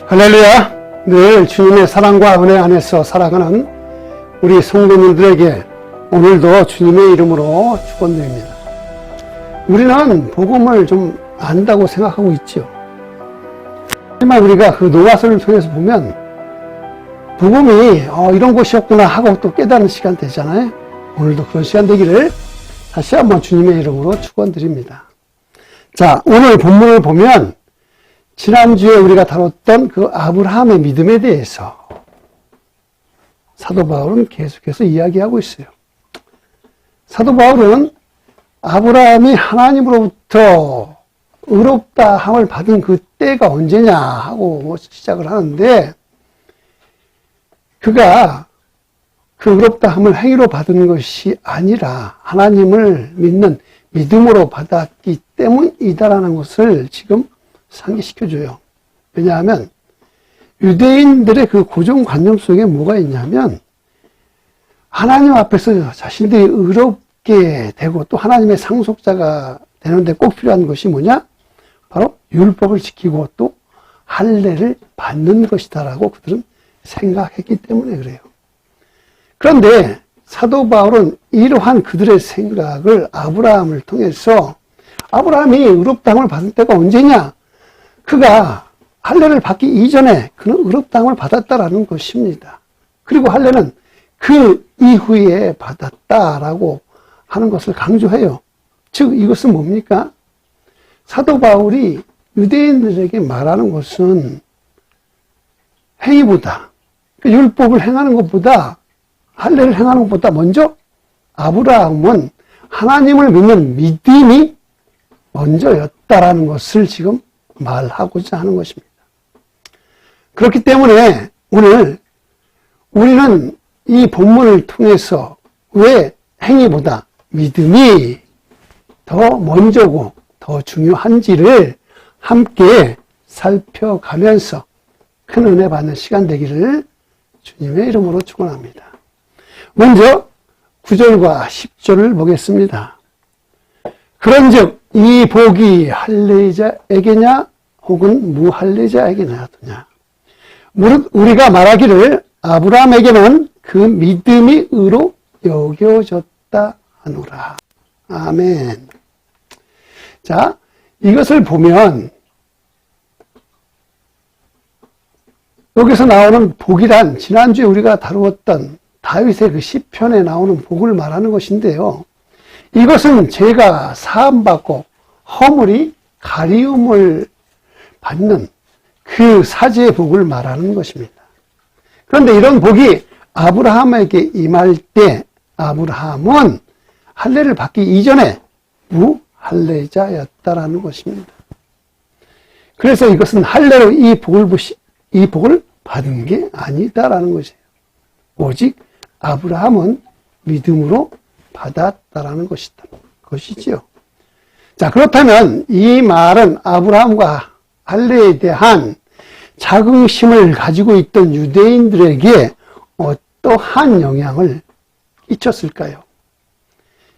할렐루야! 늘 주님의 사랑과 은혜 안에서 살아가는 우리 성도님들에게 오늘도 주님의 이름으로 축원드립니다. 우리는 복음을 좀 안다고 생각하고 있죠. 하지만 우리가 그 노아서를 통해서 보면 복음이 이런 곳이었구나 하고 또 깨닫는 시간 되잖아요. 오늘도 그런 시간 되기를 다시 한번 주님의 이름으로 축원드립니다. 자, 오늘 본문을 보면 지난주에 우리가 다뤘던 그 아브라함의 믿음에 대해서 사도 바울은 계속해서 이야기하고 있어요. 사도 바울은 아브라함이 하나님으로부터 의롭다함을 받은 그 때가 언제냐 하고 시작을 하는데, 그가 그 의롭다함을 행위로 받은 것이 아니라 하나님을 믿는 믿음으로 받았기 때문이다라는 것을 지금 상기시켜줘요. 왜냐하면 유대인들의 그 고정관념 속에 뭐가 있냐면, 하나님 앞에서 자신들이 의롭게 되고 또 하나님의 상속자가 되는데 꼭 필요한 것이 뭐냐? 바로 율법을 지키고 또 할례를 받는 것이다라고 그들은 생각했기 때문에 그래요. 그런데 사도 바울은 이러한 그들의 생각을 아브라함을 통해서, 아브라함이 의롭다함을 받을 때가 언제냐? 그가 할례를 받기 이전에 그는 의롭다함을 받았다라는 것입니다. 그리고 할례는 그 이후에 받았다라고 하는 것을 강조해요. 즉 이것은 뭡니까? 사도 바울이 유대인들에게 말하는 것은 행위보다, 율법을 행하는 것보다, 할례를 행하는 것보다 먼저 아브라함은 하나님을 믿는 믿음이 먼저였다라는 것을 지금 말하고자 하는 것입니다. 그렇기 때문에 오늘 우리는 이 본문을 통해서 왜 행위보다 믿음이 더 먼저고 더 중요한지를 함께 살펴가면서 큰 은혜 받는 시간 되기를 주님의 이름으로 축원합니다. 먼저 9절과 10절을 보겠습니다. 그런즉 이 복이 할례자에게냐 혹은 무할례자에게냐 하더냐. 무릇 우리가 말하기를 아브라함에게는 그 믿음이 의로 여겨졌다 하노라. 아멘. 자, 이것을 보면 여기서 나오는 복이란 지난주에 우리가 다루었던 다윗의 그 시편에 나오는 복을 말하는 것인데요. 이것은 죄가 사함받고 허물이 가리움을 받는 그 사제의 복을 말하는 것입니다. 그런데 이런 복이 아브라함에게 임할 때 아브라함은 할례를 받기 이전에 무할례자였다라는 것입니다. 그래서 이것은 할례로 이 복을 받은 게 아니다라는 것이에요. 오직 아브라함은 믿음으로 받았다라는 것이지요. 자, 그렇다면 이 말은 아브라함과 할례에 대한 자긍심을 가지고 있던 유대인들에게 어떠한 영향을 끼쳤을까요?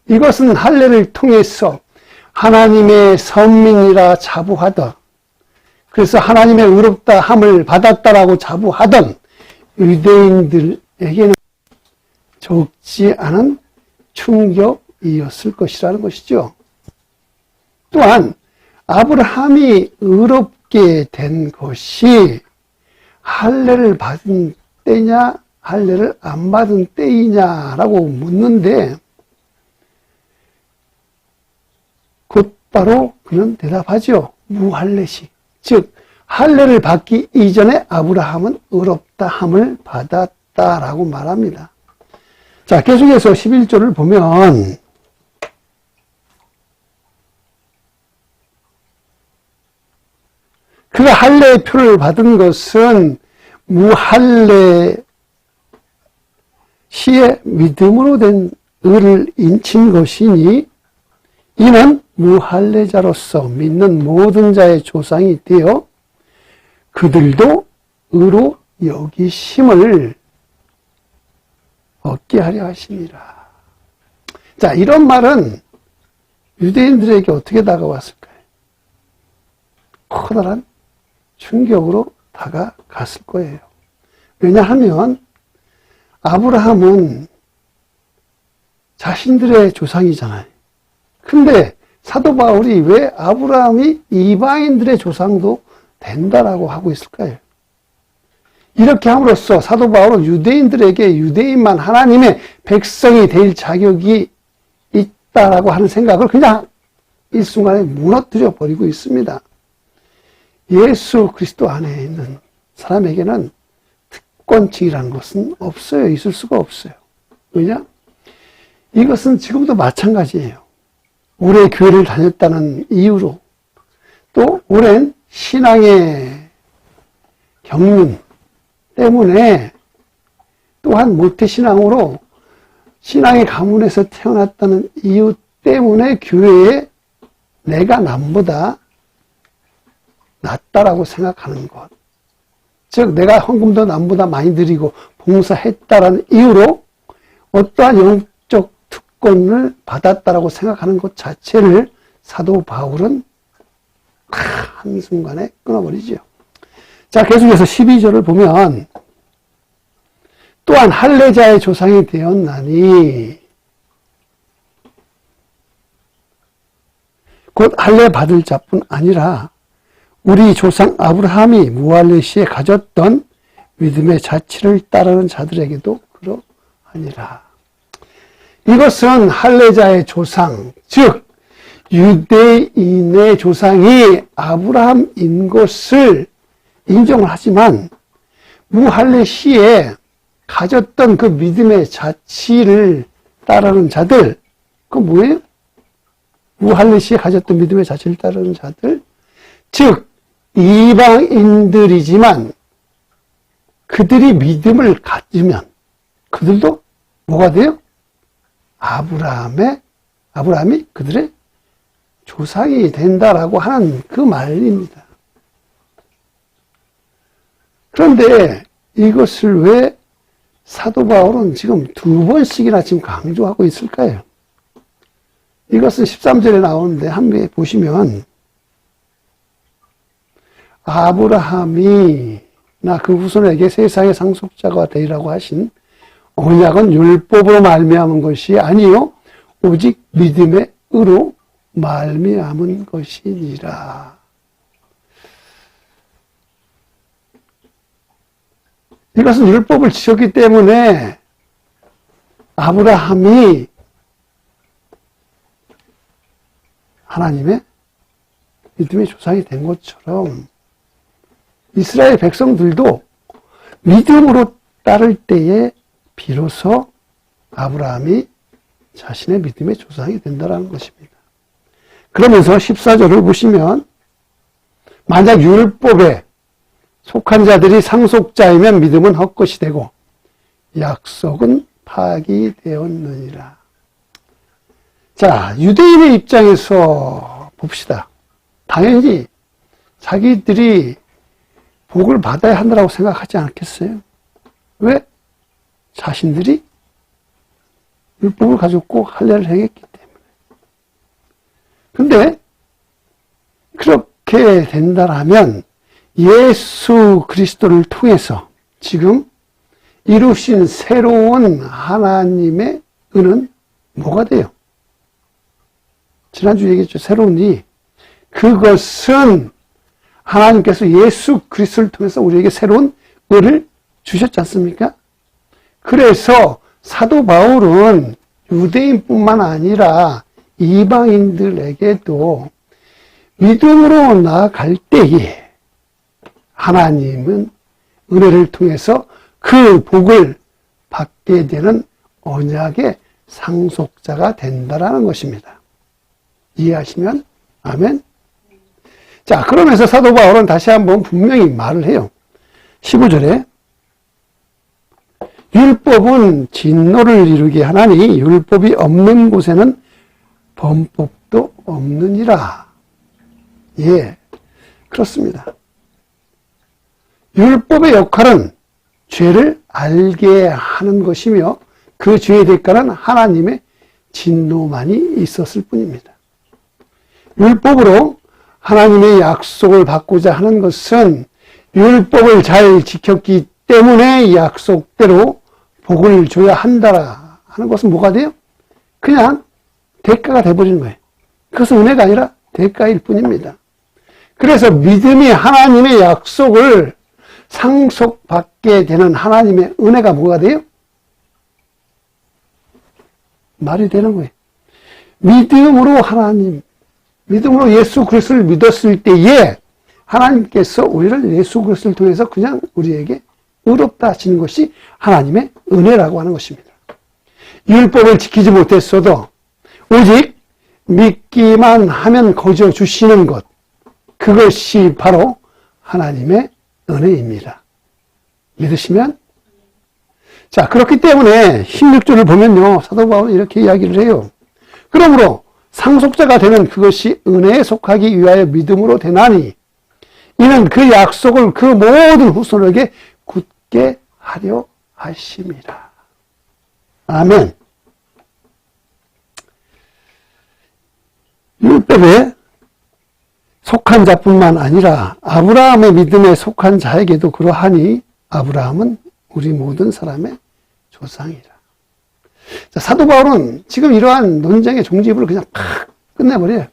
이것은 할례를 통해서 하나님의 선민이라 자부하던, 그래서 하나님의 의롭다함을 받았다라고 자부하던 유대인들에게는 적지 않은 충격이었을 것이라는 것이죠. 또한 아브라함이 의롭게 된 것이 할례를 받은 때냐 할례를 안 받은 때이냐라고 묻는데, 곧바로 그는 대답하죠. 무할례시. 즉 할례를 받기 이전에 아브라함은 의롭다함을 받았다라고 말합니다. 자, 계속해서 11절을 보면 그가 할례의 표를 받은 것은 무할례 시에 믿음으로 된 의를 인친 것이니 이는 무할례자로서 믿는 모든 자의 조상이 되어 그들도 의로 여기심을 얻게 하려 하심이라. 자, 이런 말은 유대인들에게 어떻게 다가왔을까요? 커다란 충격으로 다가갔을 거예요. 왜냐하면 아브라함은 자신들의 조상이잖아요. 근데 사도 바울이 왜 아브라함이 이방인들의 조상도 된다라고 하고 있을까요? 이렇게 함으로써 사도 바울은 유대인들에게 유대인만 하나님의 백성이 될 자격이 있다라고 하는 생각을 그냥 일순간에 무너뜨려 버리고 있습니다. 예수 그리스도 안에 있는 사람에게는 특권층이라는 것은 없어요. 있을 수가 없어요. 왜냐? 이것은 지금도 마찬가지예요. 오래 교회를 다녔다는 이유로 또 오랜 신앙의 경륜 때문에 또한 모태신앙으로 신앙의 가문에서 태어났다는 이유 때문에 교회에 내가 남보다 낫다라고 생각하는 것. 즉 내가 헌금도 남보다 많이 드리고 봉사했다라는 이유로 어떠한 영적 특권을 받았다라고 생각하는 것 자체를 사도 바울은 한순간에 끊어버리죠. 자, 계속해서 12절을 보면 또한 할례자의 조상이 되었나니 곧 할례 받을 자뿐 아니라 우리 조상 아브라함이 무할례 시에 가졌던 믿음의 자치를 따르는 자들에게도 그러하니라. 이것은 할례자의 조상, 즉 유대인의 조상이 아브라함인 것을 인정을 하지만 무할례 시에 가졌던 그 믿음의 자치를 따르는 자들, 그건 뭐예요? 무할례 시에 가졌던 믿음의 자치를 따르는 자들, 즉 이방인들이지만 그들이 믿음을 가지면 그들도 뭐가 돼요? 아브라함이 그들의 조상이 된다라고 하는 그 말입니다. 그런데 이것을 왜 사도 바울은 지금 2번씩이나 지금 강조하고 있을까요? 이것은 13절에 나오는데 한번 보시면 아브라함이 나 그 후손에게 세상의 상속자가 되리라고 하신 언약은 율법으로 말미암은 것이 아니요 오직 믿음의 의로 말미암은 것이니라. 이것은 율법을 지켰기 때문에 아브라함이 하나님의 믿음의 조상이 된 것처럼 이스라엘 백성들도 믿음으로 따를 때에 비로소 아브라함이 자신의 믿음의 조상이 된다는 것입니다. 그러면서 14절을 보시면 만약 율법에 속한 자들이 상속자이면 믿음은 헛것이 되고 약속은 파기되었느니라. 자, 유대인의 입장에서 봅시다. 당연히 자기들이 복을 받아야 한다고 생각하지 않겠어요? 왜? 자신들이 율법을 가졌고 할례를 행했기 때문에. 근데 그렇게 된다라면 예수 그리스도를 통해서 지금 이루신 새로운 하나님의 은은 뭐가 돼요? 지난주 얘기했죠. 새로운 이. 그것은 하나님께서 예수 그리스도를 통해서 우리에게 새로운 은을 주셨지 않습니까? 그래서 사도 바울은 유대인뿐만 아니라 이방인들에게도 믿음으로 나아갈 때에 하나님은 은혜를 통해서 그 복을 받게 되는 언약의 상속자가 된다라는 것입니다. 이해하시면 아멘. 자, 그러면서 사도 바울은 다시 한번 분명히 말을 해요. 15절에 율법은 진노를 이루게 하나니 율법이 없는 곳에는 범법도 없느니라. 예, 그렇습니다. 율법의 역할은 죄를 알게 하는 것이며 그 죄의 대가는 하나님의 진노만이 있었을 뿐입니다. 율법으로 하나님의 약속을 받고자 하는 것은 율법을 잘 지켰기 때문에 약속대로 복을 줘야 한다 하는 것은 뭐가 돼요? 그냥 대가가 돼버리는 거예요. 그것은 은혜가 아니라 대가일 뿐입니다. 그래서 믿음이 하나님의 약속을 상속받게 되는 하나님의 은혜가 뭐가 돼요? 말이 되는 거예요. 믿음으로 믿음으로 예수 그리스도를 믿었을 때에 하나님께서 우리를 예수 그리스도를 통해서 그냥 우리에게 의롭다 하시는 것이 하나님의 은혜라고 하는 것입니다. 율법을 지키지 못했어도 오직 믿기만 하면 거저 주시는 것, 그것이 바로 하나님의 은혜입니다. 믿으시면? 자, 그렇기 때문에 16절을 보면요, 사도 바울은 이렇게 이야기를 해요. 그러므로 상속자가 되면 그것이 은혜에 속하기 위하여 믿음으로 되나니 이는 그 약속을 그 모든 후손에게 굳게 하려 하심이라. 아멘. 율법에 속한 자뿐만 아니라 아브라함의 믿음에 속한 자에게도 그러하니 아브라함은 우리 모든 사람의 조상이라. 자, 사도 바울은 지금 이러한 논쟁의 종지부를 그냥 팍 끝내버려요.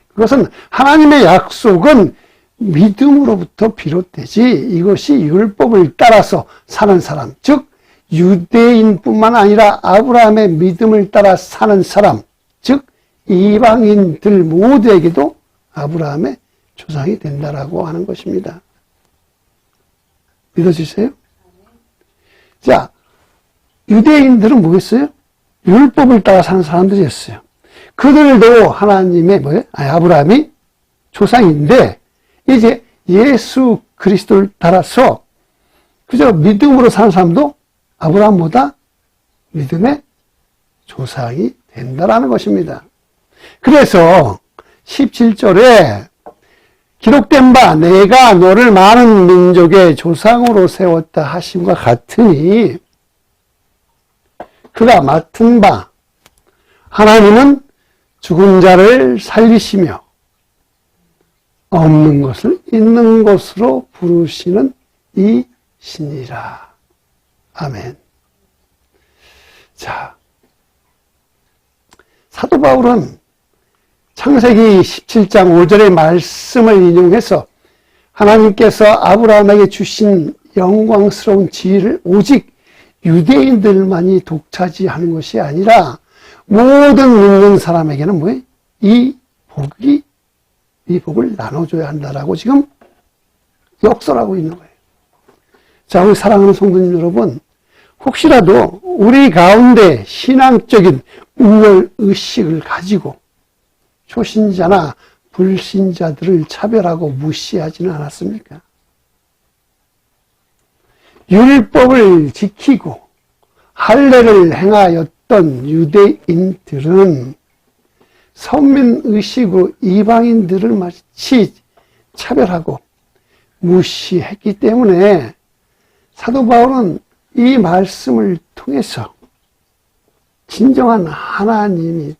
그것은 하나님의 약속은 믿음으로부터 비롯되지 이것이 율법을 따라서 사는 사람, 즉 유대인뿐만 아니라 아브라함의 믿음을 따라 사는 사람, 즉 이방인들 모두에게도 아브라함의 조상이 된다라고 하는 것입니다. 믿어주세요? 자, 유대인들은 뭐겠어요? 율법을 따라 사는 사람들이었어요. 그들도 하나님의 아브라함이 조상인데 이제 예수 그리스도를 따라서 그저 믿음으로 사는 사람도 아브라함보다 믿음의 조상이 된다라는 것입니다. 그래서 17절에 기록된 바 내가 너를 많은 민족의 조상으로 세웠다 하심과 같으니 그가 맡은 바 하나님은 죽은 자를 살리시며 없는 것을 있는 것으로 부르시는 이 신이라. 아멘. 자, 사도 바울은 창세기 17장 5절의 말씀을 인용해서 하나님께서 아브라함에게 주신 영광스러운 지위를 오직 유대인들만이 독차지하는 것이 아니라 모든 믿는 사람에게는 뭐예요? 이 복을 나눠줘야 한다라고 지금 역설하고 있는 거예요. 자, 우리 사랑하는 성도님 여러분, 혹시라도 우리 가운데 신앙적인 우월의식을 가지고 초신자나 불신자들을 차별하고 무시하지는 않았습니까? 율법을 지키고 할례를 행하였던 유대인들은 선민의식으로 이방인들을 마치 차별하고 무시했기 때문에 사도 바울은 이 말씀을 통해서 진정한 하나님의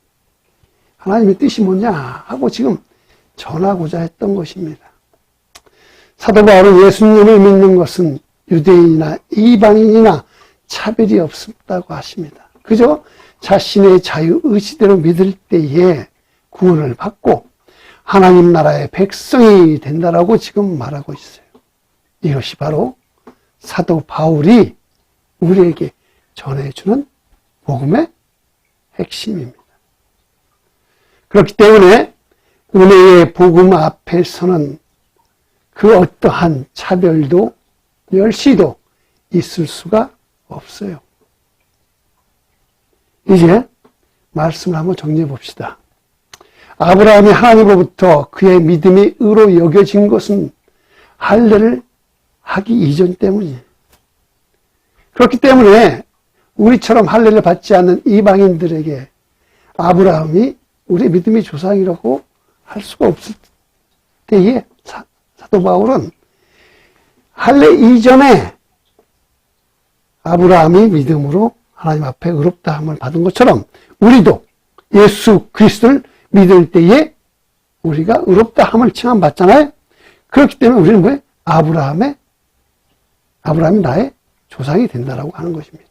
뜻이 뭐냐 하고 지금 전하고자 했던 것입니다. 사도 바울은 예수님을 믿는 것은 유대인이나 이방인이나 차별이 없다고 하십니다. 그저 자신의 자유의지대로 믿을 때에 구원을 받고 하나님 나라의 백성이 된다라고 지금 말하고 있어요. 이것이 바로 사도 바울이 우리에게 전해주는 복음의 핵심입니다. 그렇기 때문에 은혜의 복음 앞에서는 그 어떠한 차별도 멸시도 있을 수가 없어요. 이제 말씀을 한번 정리해 봅시다. 아브라함이 하나님으로부터 그의 믿음이 의로 여겨진 것은 할례를 하기 이전 때문이에요. 그렇기 때문에 우리처럼 할례를 받지 않는 이방인들에게 아브라함이 우리의 믿음의 조상이라고 할 수가 없을 때에 사도 바울은 할례 이전에 아브라함이 믿음으로 하나님 앞에 의롭다함을 받은 것처럼 우리도 예수 그리스도를 믿을 때에 우리가 의롭다함을 칭함받잖아요. 그렇기 때문에 우리는 뭐예요? 아브라함이 나의 조상이 된다라고 하는 것입니다.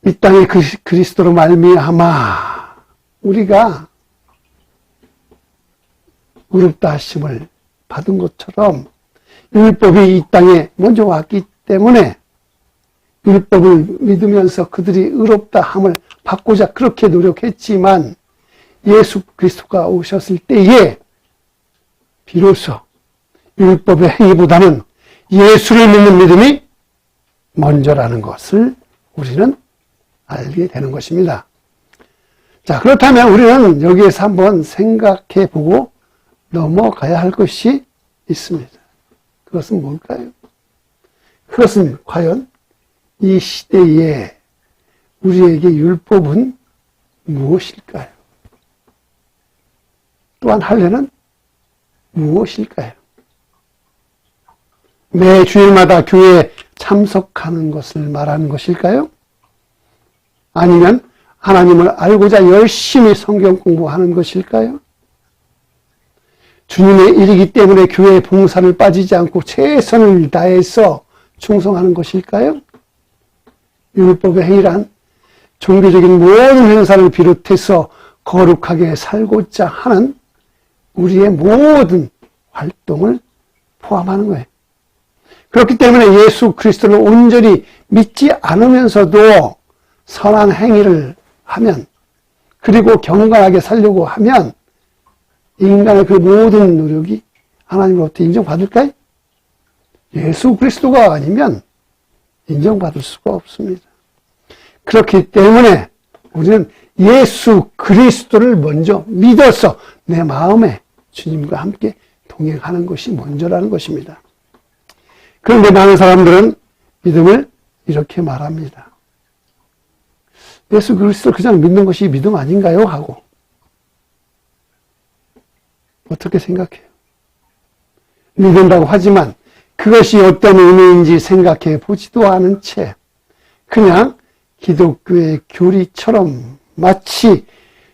이 땅에 그리스도로 말미암아 우리가 의롭다 하심을 받은 것처럼 율법이 이 땅에 먼저 왔기 때문에 율법을 믿으면서 그들이 의롭다 함을 받고자 그렇게 노력했지만 예수 그리스도가 오셨을 때에 비로소 율법의 행위보다는 예수를 믿는 믿음이 먼저라는 것을 우리는 알게 되는 것입니다. 자, 그렇다면 우리는 여기에서 한번 생각해 보고 넘어가야 할 것이 있습니다. 그것은 뭘까요? 그것은 과연 이 시대에 우리에게 율법은 무엇일까요? 또한 할례는 무엇일까요? 매 주일마다 교회에 참석하는 것을 말하는 것일까요? 아니면 하나님을 알고자 열심히 성경 공부하는 것일까요? 주님의 일이기 때문에 교회의 봉사를 빠지지 않고 최선을 다해서 충성하는 것일까요? 율법의 행위란 종교적인 모든 행사를 비롯해서 거룩하게 살고자 하는 우리의 모든 활동을 포함하는 거예요. 그렇기 때문에 예수 그리스도를 온전히 믿지 않으면서도 선한 행위를 하면, 그리고 경건하게 살려고 하면 인간의 그 모든 노력이 하나님으로부터 인정받을까요? 예수 그리스도가 아니면 인정받을 수가 없습니다. 그렇기 때문에 우리는 예수 그리스도를 먼저 믿어서 내 마음에 주님과 함께 동행하는 것이 먼저라는 것입니다. 그런데 많은 사람들은 믿음을 이렇게 말합니다. 예수 그리스도를 그냥 믿는 것이 믿음 아닌가요? 하고. 어떻게 생각해요? 믿는다고 하지만 그것이 어떤 의미인지 생각해 보지도 않은 채 그냥 기독교의 교리처럼 마치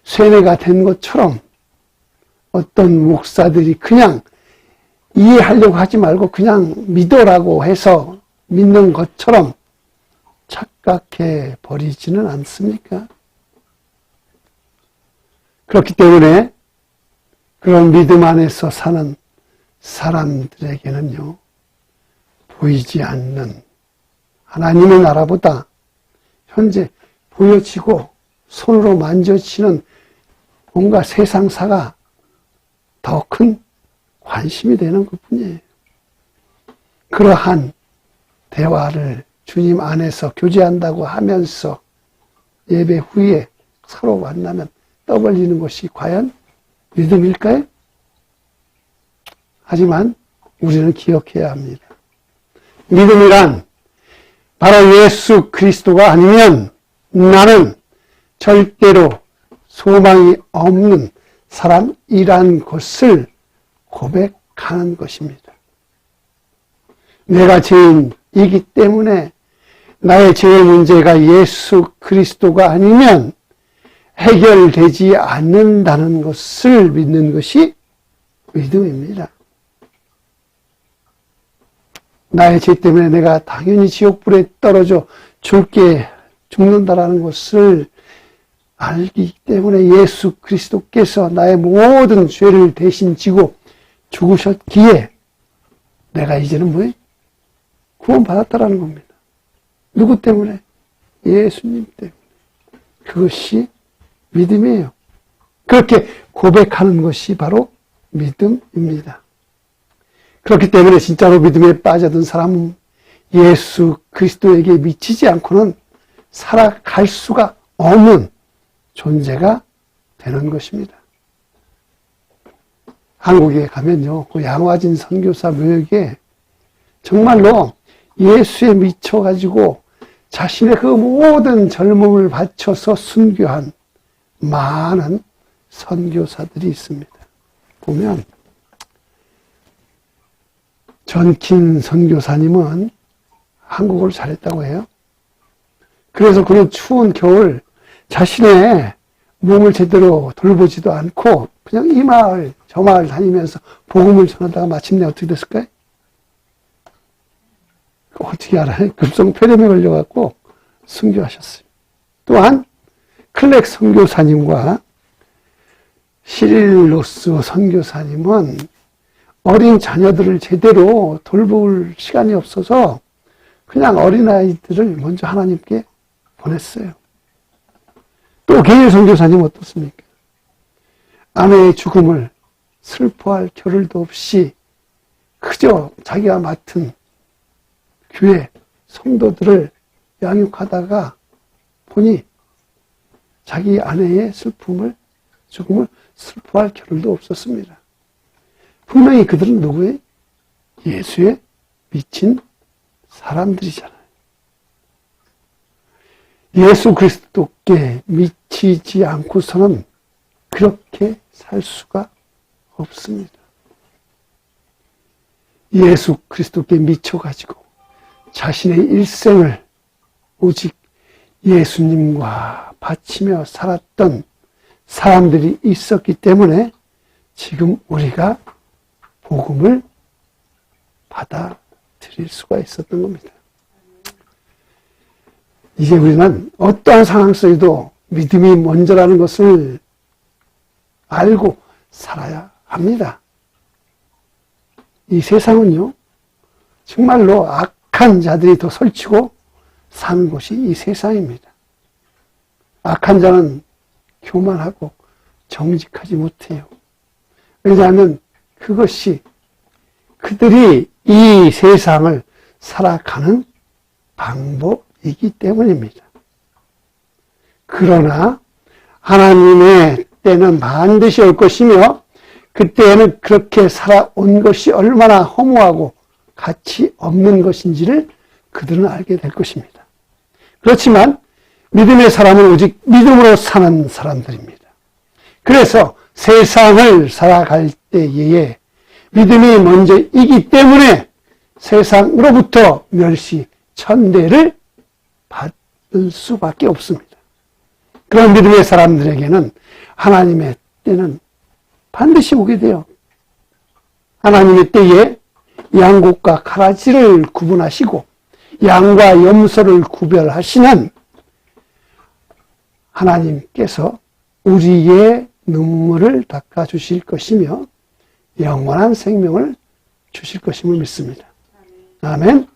쇠뇌가 된 것처럼 어떤 목사들이 그냥 이해하려고 하지 말고 그냥 믿어라고 해서 믿는 것처럼 착각해 버리지는 않습니까? 그렇기 때문에 그런 믿음 안에서 사는 사람들에게는요, 보이지 않는 하나님의 나라보다 현재 보여지고 손으로 만져지는 뭔가 세상사가 더 큰 관심이 되는 것뿐이에요. 그러한 대화를 주님 안에서 교제한다고 하면서 예배 후에 서로 만나면 떠벌리는 것이 과연 믿음일까요? 하지만 우리는 기억해야 합니다. 믿음이란 바로 예수 그리스도가 아니면 나는 절대로 소망이 없는 사람이란 것을 고백하는 것입니다. 내가 죄인이기 때문에 나의 죄의 문제가 예수 그리스도가 아니면 해결되지 않는다는 것을 믿는 것이 믿음입니다. 나의 죄 때문에 내가 당연히 지옥불에 떨어져 죽는다라는 것을 알기 때문에 예수 그리스도께서 나의 모든 죄를 대신 지고 죽으셨기에 내가 이제는 뭐예요? 구원받았다라는 겁니다. 누구 때문에? 예수님 때문에. 그것이 믿음이에요. 그렇게 고백하는 것이 바로 믿음입니다. 그렇기 때문에 진짜로 믿음에 빠져든 사람은 예수 그리스도에게 미치지 않고는 살아갈 수가 없는 존재가 되는 것입니다. 한국에 가면요, 그 양화진 선교사 묘역에 정말로 예수에 미쳐가지고 자신의 그 모든 젊음을 바쳐서 순교한 많은 선교사들이 있습니다. 보면 전킨 선교사님은 한국어를 잘했다고 해요. 그래서 그는 추운 겨울 자신의 몸을 제대로 돌보지도 않고 그냥 이 마을 저 마을 다니면서 복음을 전하다가 마침내 어떻게 됐을까요? 어떻게 알아요? 급성폐렴에 걸려갖고 순교하셨어요. 또한 클렉 선교사님과 시릴로스 선교사님은 어린 자녀들을 제대로 돌볼 시간이 없어서 그냥 어린아이들을 먼저 하나님께 보냈어요. 또 개인 선교사님 어떻습니까? 아내의 죽음을 슬퍼할 겨를도 없이 그저 자기가 맡은 교회 성도들을 양육하다가 보니 자기 아내의 죽음을 슬퍼할 겨를도 없었습니다. 분명히 그들은 누구의? 예수에 미친 사람들이잖아요. 예수 그리스도께 미치지 않고서는 그렇게 살 수가 없습니다. 예수 그리스도께 미쳐가지고 자신의 일생을 오직 예수님과 바치며 살았던 사람들이 있었기 때문에 지금 우리가 복음을 받아들일 수가 있었던 겁니다. 이제 우리는 어떠한 상황 속에도 믿음이 먼저라는 것을 알고 살아야 합니다. 이 세상은요, 정말로 악한 자들이 더 설치고 사는 곳이 이 세상입니다. 악한 자는 교만하고 정직하지 못해요. 왜냐하면 그것이 그들이 이 세상을 살아가는 방법이기 때문입니다. 그러나 하나님의 때는 반드시 올 것이며 그때에는 그렇게 살아온 것이 얼마나 허무하고 가치 없는 것인지를 그들은 알게 될 것입니다. 그렇지만 믿음의 사람은 오직 믿음으로 사는 사람들입니다. 그래서 세상을 살아갈 때에 믿음이 먼저이기 때문에 세상으로부터 멸시, 천대를 받을 수밖에 없습니다. 그런 믿음의 사람들에게는 하나님의 때는 반드시 오게 돼요. 하나님의 때에 양곡과 가라지를 구분하시고 양과 염소를 구별하시는 하나님께서 우리의 눈물을 닦아주실 것이며 영원한 생명을 주실 것임을 믿습니다. 아멘.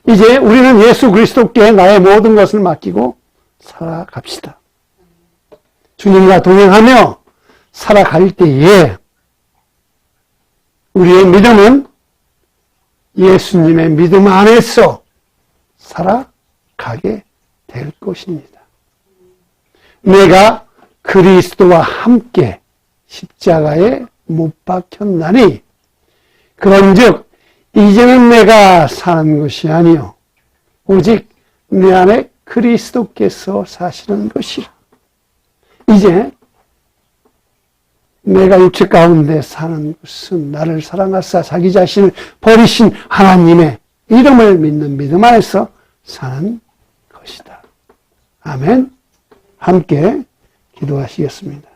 이제 우리는 예수 그리스도께 나의 모든 것을 맡기고 살아갑시다. 주님과 동행하며 살아갈 때에 우리의 믿음은 예수님의 믿음 안에서 살아가게 될 것입니다. 내가 그리스도와 함께 십자가에 못 박혔나니 그런즉 이제는 내가 사는 것이 아니요 오직 내 안에 그리스도께서 사시는 것이라. 이제 내가 육체 가운데 사는 것은 나를 사랑하사 자기 자신을 버리신 하나님의 이름을 믿는 믿음 안에서 사는 것이다. 아멘. 함께 기도하시겠습니다.